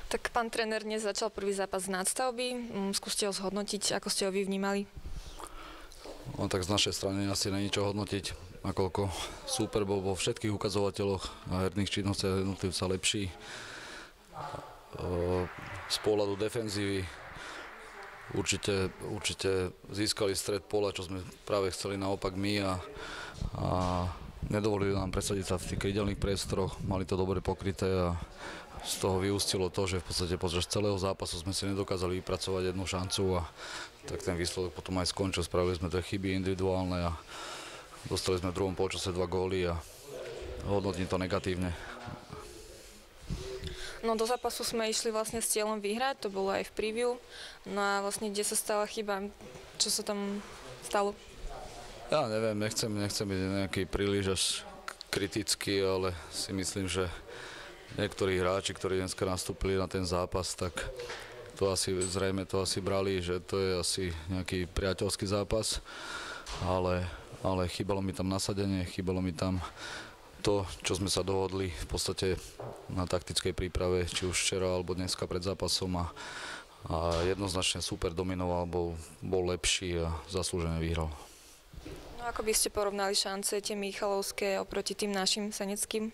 Tak pán tréner dnes začal prvý zápas z nadstavby. Skúste ho zhodnotiť, ako ste ho vy vnímali? No, tak z našej strany asi není čo hodnotiť, nakoľko súper bol vo všetkých ukazovateľoch a herných činnostiach jednotlivca lepší. Z pohľadu defenzívy určite získali stred pola, čo sme práve chceli naopak my a nedovolili nám presadiť sa v tých krídelných priestoroch, mali to dobre pokryté a z toho vyústilo to, že v podstate počas celého zápasu sme si nedokázali vypracovať jednu šancu a tak ten výsledok potom aj skončil. Spravili sme tie chyby individuálne a dostali sme v druhom polčase 2 góly a hodnotím to negatívne. No do zápasu sme išli vlastne s cieľom vyhrať, to bolo aj v preview. No a vlastne kde sa stala chyba, čo sa tam stalo? Ja neviem, nechcem byť nejaký príliš až kritický, ale si myslím, že niektorí hráči, ktorí dneska nastúpili na ten zápas, tak to asi zrejme to asi brali, že to je asi nejaký priateľský zápas, ale chýbalo mi tam nasadenie, chýbalo mi tam to, čo sme sa dohodli v podstate na taktickej príprave, či už včera alebo dneska pred zápasom a jednoznačne super dominoval, bol lepší a zaslúžene vyhral. No ako by ste porovnali šance tie Michalovské oproti tým našim seneckým?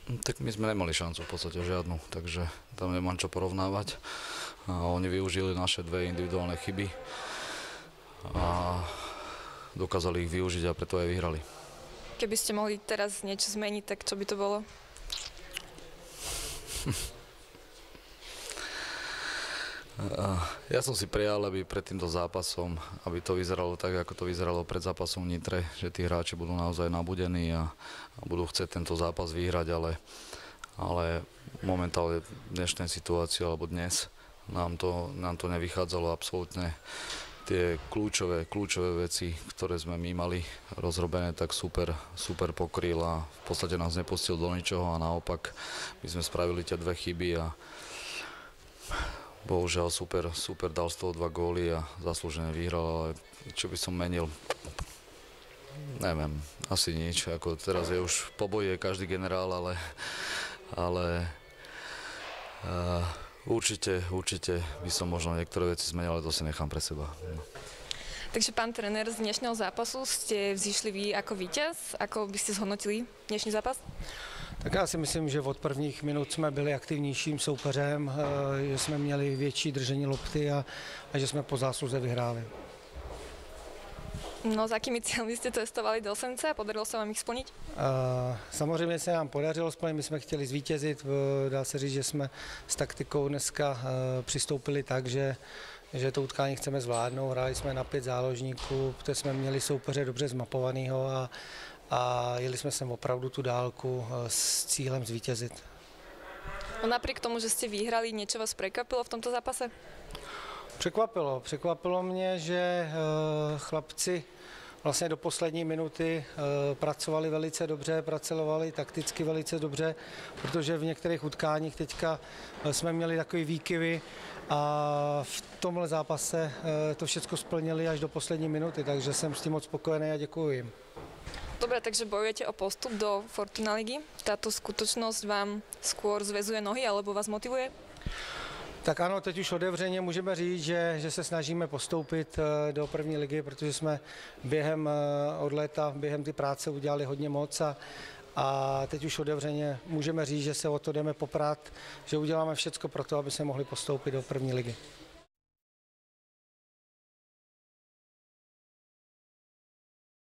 Tak my sme nemali šancu v podstate žiadnu, takže tam nemám čo porovnávať. A oni využili naše 2 individuálne chyby a dokázali ich využiť a preto aj vyhrali. Keby ste mohli teraz niečo zmeniť, tak čo by to bolo? Ja som si prijal, aby pred týmto zápasom, aby to vyzeralo tak, ako to vyzeralo pred zápasom v Nitre, že tí hráči budú naozaj nabudení a budú chcieť tento zápas vyhrať, ale momentálne v dnešnej situácii, alebo dnes, nám to nevychádzalo absolútne. Tie kľúčové veci, ktoré sme my mali rozrobené, tak super pokryl a v podstate nás nepustil do ničoho a naopak my sme spravili tie 2 chyby a bohužiaľ super dal z toho 2 góly a zaslúžene vyhral, ale čo by som menil, neviem, asi nič. Ako teraz je už po boji je každý generál, ale určite by som možno niektoré veci zmenil, ale to si nechám pre seba. No. Takže pán tréner, z dnešného zápasu ste vzýšli vy ako víťaz. Ako by ste zhodnotili dnešní zápas? Tak já si myslím, že od prvních minut jsme byli aktivnějším soupeřem, že jsme měli větší držení lopty a že jsme po zásluze vyhráli. No, s akými cieľmi ste testovali do Osenice a podarilo se vám ich splniť? Samozřejmě se nám podařilo splnit, my jsme chtěli zvítězit, dá se říct, že jsme s taktikou dneska přistoupili tak, že to utkání chceme zvládnout, hráli jsme na 5 záložníků, protože jsme měli soupeře dobře zmapovaného a jeli jsme sem opravdu tu dálku s cílem zvítězit. No napriek tomu, že ste vyhrali, niečo vás prekvapilo v tomto zápase? Překvapilo mě, že chlapci vlastně do poslední minuty pracovali velice dobře, pracovali takticky velice dobře, protože v některých utkáních teďka jsme měli takové výkyvy a v tomhle zápase to všechno splnili až do poslední minuty, takže jsem s tím moc spokojený a děkuji jim. Dobre, takže bojujete o postup do Fortuna ligy? Táto skutočnosť vám skôr zväzuje nohy alebo vás motivuje? Tak ano, teď už otevřeně můžeme říct, že se snažíme postoupit do první ligy, protože jsme během od léta, během ty práce udělali hodně moc a teď už otevřeně můžeme říct, že se o to jdeme poprat, že uděláme všecko pro to, aby se mohli postoupit do první ligy.